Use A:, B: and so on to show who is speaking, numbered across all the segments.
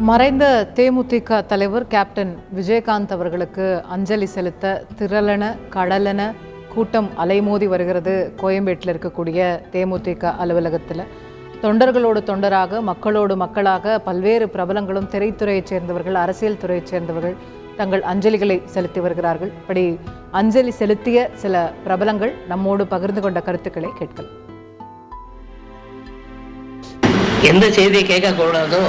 A: மறைந்த தேமுதிக தலைவர் கேப்டன் விஜயகாந்த் அவர்களுக்கு அஞ்சலி செலுத்த திரளன கடலென கூட்டம் அலைமோதி வருகிறது. கோயம்பேட்டில் இருக்கக்கூடிய தேமுதிக அலுவலகத்தில் தொண்டர்களோடு தொண்டராக மக்களோடு மக்களாக பல்வேறு பிரபலங்களும் திரைத்துறையைச் சேர்ந்தவர்கள் அரசியல் துறையைச் சேர்ந்தவர்கள் தங்கள் அஞ்சலிகளை செலுத்தி வருகிறார்கள். இப்படி அஞ்சலி செலுத்திய சில பிரபலங்கள் நம்மோடு பகிர்ந்து கொண்ட கருத்துக்களை கேட்கலாம்.
B: எந்த செய்தியை கேட்கக்கூடாதோ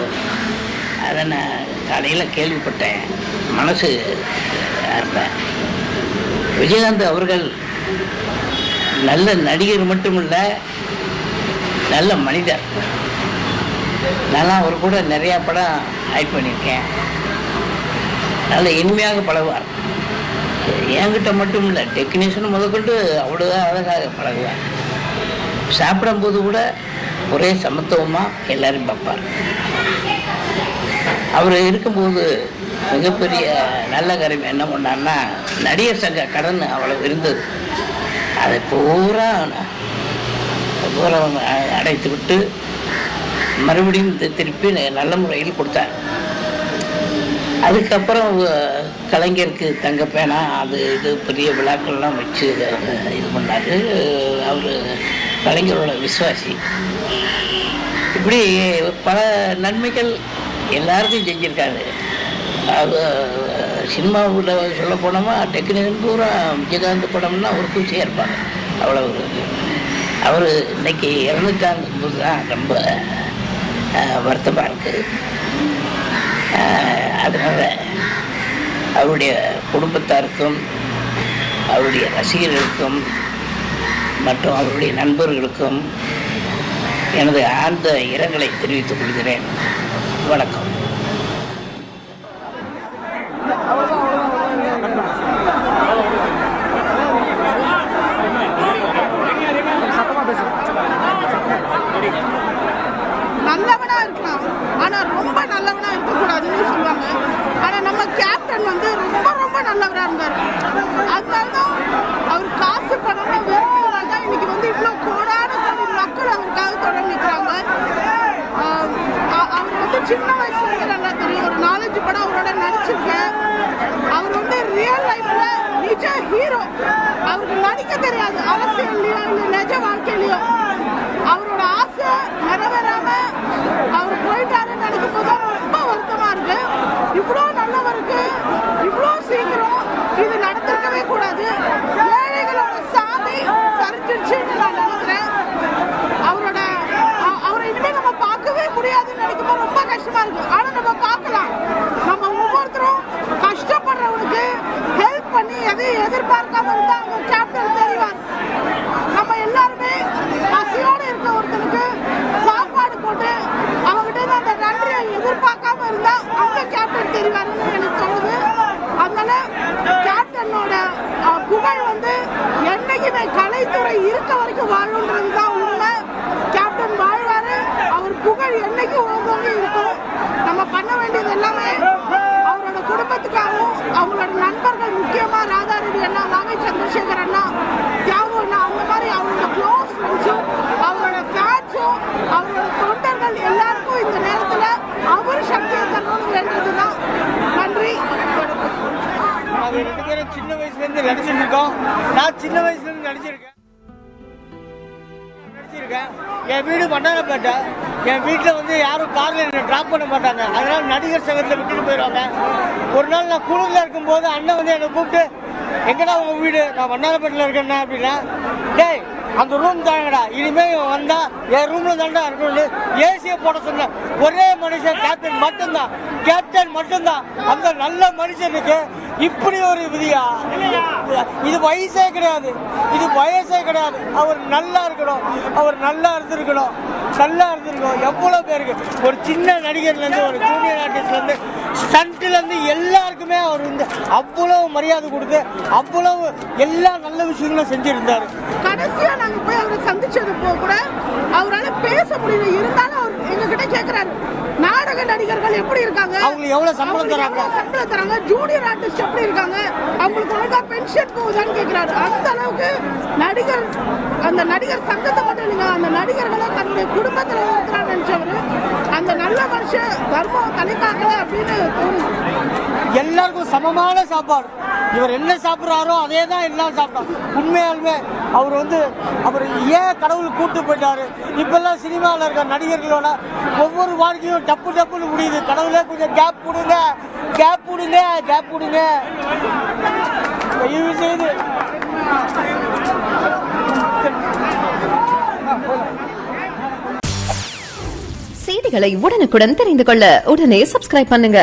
B: அதை நான் காலையில் கேள்விப்பட்டேன். மனசு இருந்தேன். விஜயகாந்த் அவர்கள் நல்ல நடிகர் மட்டுமில்லை, நல்ல மனிதர். நான் அவர் கூட நிறையா படம் ஆக்ட் பண்ணியிருக்கேன். நல்ல இனிமையாக பழகுவார். என்கிட்ட மட்டும் இல்லை, டெக்னீஷியன் முதற்கொண்டு அவ்வளோ அழகாக பழகுவார். சாப்பிடும்போது கூட ஒரே சமத்துவமாக எல்லாரும் பார்ப்பார். அவர் இருக்கும்போது மிகப்பெரிய நல்ல காரியம் என்ன பண்ணார்னா, நடிகர் சங்க கடன் அவ்வளோ இருந்தது. அதை பூரா அடைத்து விட்டு மறுபடியும் திருப்பி நல்ல முறையில் கொடுத்தார். அதுக்கப்புறம் கலைஞருக்கு தங்கப்பேனா அது இது பெரிய விழாக்கள்லாம் வச்சு இது பண்ணார். அவர் கலைஞரோட விசுவாசி. இப்படி பல நன்மைகள் எல்லாருக்கும் செஞ்சுருக்காரு. அது சினிமாவில் சொல்ல போனோமா டெக்னீஷியன் பூரா விஜயகாந்த் படம்னா ஒரு பூச்சியாக இருப்பாங்க. அவ்வளோ அவர் இன்னைக்கு இறந்துட்டாங்கும்போது தான் ரொம்ப வருத்தமாக இருக்குது. அதனால் அவருடைய குடும்பத்தாருக்கும் அவருடைய ரசிகர்களுக்கும் மற்றும் அவருடைய நண்பர்களுக்கும் எனது ஆழ்ந்த இரங்கலை தெரிவித்துக் கொள்கிறேன். வணக்கம்.
C: நல்லவனா இருக்கலாம், ஆனா ரொம்ப நல்லவனா இருக்கக்கூடாதுன்னு சொல்லுவாங்க. ஆனா நம்ம கேப்டன் வந்து ரொம்ப ரொம்ப நல்லவரா இருந்தார். அதனால்தான் அவர் காசு பணம்னு வேணும்னால தான் இன்னைக்கு வந்து இவ்வளோ கோடான கோடி மக்கள் அவருக்காக தொடர்ந்து நிற்கிறாங்க. அவர் வந்து சின்ன வயசுல இருந்து நல்லா தெரியும். ஒரு 4-5 படம் அவரோட நடிச்சிருக்கேன். அவர் வந்து ரியல் லைஃப்ல நிஜ ஹீரோ. அவருக்கு நடிக்க தெரியாது, அரசியல்லையோ இல்லை நிஜ வாழ்க்கையிலையோ. அவரோட ஆசை நிறைவேறாம அவர் போயிட்டாருன்னு நினைக்கும் போது ரொம்ப வருத்தமா இருக்கு. இவ்வளோ நல்லவருக்கு இவ்வளோ சீக்கிரம் இது நடந்திருக்கவே கூடாது. ஏழைகளோட சாமி சரிஞ்சிருச்சுன்னு நான் நினைக்கிறேன். அவரை இனிமேல் நம்ம பார்க்கவே முடியாதுன்னு நினைக்கும் போது ரொம்ப கஷ்டமா இருக்கு. ஆனா நம்ம பார்க்கலாம். நம்ம ஒவ்வொருத்தரும் கஷ்டப்படுறவனுக்கு ஹெல்ப் பண்ணி எதையும் எதிர்பார்க்காம இருந்தா அவங்க கேப்டன் தெரிவார். நம்ம எல்லாருமே பசியோடு இருக்க ஒருத்தனுக்கு சாப்பாடு போட்டு அவங்ககிட்ட அந்த நன்றியை எதிர்பார்க்காம இருந்தா அவங்க கேப்டன் தெரிவாருன்னு எனக்கு தோணுது. அதனால கேப்டனோட புகழ் வந்து என்னைக்குமே கலைத்துறை இருக்க வரைக்கும் வாழுன்றது தான் உண்மை. கேப்டன் வாழ்வாரு. அவர் புகழ் என்னைக்கு ஓங்கி இருக்கும். நம்ம பண்ண வேண்டியது எல்லாமே அவரோட குடும்பத்துக்காகவும் அவங்களோட நண்பர்கள், முக்கியமா ராதாரவி அண்ணா, வாகை சந்திரசேகர் அண்ணா, தியாகு அண்ணா, அந்த மாதிரி அவரோட க்ளோஸ் ஃப்ரெண்ட்ஸும் அவரோட ஃபேன்ஸும் அவரோட தொண்டர்கள் எல்லாருக்கும் இந்த நேரத்தில் அவர் சக்தியை தரணும்னு வேண்டதுதான். நன்றி.
D: நாங்கள் 2 பேரும் சின்ன வயசுலேருந்து நடிச்சுட்டு இருக்கோம். நான் சின்ன வயசுலேருந்து நடிச்சிருக்கேன். என் வீடு மன்னாரப்பேட்டை. என் வீட்டில் வந்து யாரும் காரில் என்னை ட்ராப் பண்ண மாட்டாங்க. அதனால் நடிகர் சங்கத்தில் விட்டுட்டு போயிடுவாங்க. ஒரு நாள் நான் குழுவில் இருக்கும்போது அண்ணன் வந்து என்னை கூப்பிட்டு, எங்கடா உங்கள் வீடு? நான் மன்னாரப்பேட்டில் இருக்கேன்னா அப்படின்னா, டேய் அந்த ரூம் தாங்கடா, இனிமேல் வந்தா என் ரூம்ல தாண்டா இருக்கணும்னு ஏசியை போட சொன்ன ஒரே மனுஷன் கேப்டன் மட்டும்தான். கேப்டன் மட்டும்தான். அந்த நல்ல மனுஷனுக்கு இப்படி ஒரு விதியா? இது வயசே கிடையாது, இது வயசே கிடையாது. அவர் நல்லா இருக்கணும், அவர் நல்லா இருந்திருக்கணும், நல்லா இருந்திருக்கணும். எவ்வளோ பேருக்கு ஒரு சின்ன நடிகர்லேருந்து ஒரு ஜூனியர் ஆர்டிஸ்ட்லேருந்து ஸ்டண்ட்லேருந்து எல்லாருக்குமே அவர் வந்து அவ்வளவு மரியாதை கொடுத்து அவ்வளவு எல்லா நல்ல விஷயங்களும் செஞ்சுருந்தார்.
C: கடைசியா நாங்க போய் அவரை சந்திச்சது கூட அவரால் பேச முடியல. இருந்தாலும் அவர் எங்ககிட்ட கேட்கிறாரு, நாடக நடிகர்கள் எப்படி இருக்காங்க,
D: அவங்களுக்கு எவ்வளவு சம்பளம்
C: தராங்க, ஜூனியர் ஆர்டிஸ்ட் எப்படி இருக்காங்க, அவங்களுக்கு ஒழுங்கா பென்ஷன் போகுதான்னு கேட்கிறாரு. அந்த அளவுக்கு அந்த நடிகர் சங்கத்தை மட்டும் இல்லைங்க, அந்த நடிகர்களை தன்னுடைய குடும்பத்தில் இருக்கிறான்னு நினைச்சவரு. அந்த நல்ல மனுஷன் தர்மம் தலைக்காக்கல அப்படின்னு தோணுது.
D: எல்லாருக்கும் சமமான சாப்பாடு. இவர் என்ன சாப்பிட்றாரோ அதே தான் எல்லாம் சாப்பிட்டாங்க. உண்மையாலுமே அவர் ஏன் கடவுள் கூட்டு போயிட்டாரு. இப்பெல்லாம் சினிமாவில் இருக்க நடிகர்களோட ஒவ்வொரு வாழ்க்கையும் டப்புன்னு முடியுது. கடவுளே கொஞ்சம் கேப் கொடுங்க. தயவு செய்து
E: செய்திகளை உடனுக்குடன் தெரிந்து கொள்ள உடனே சப்ஸ்கிரைப் பண்ணுங்க.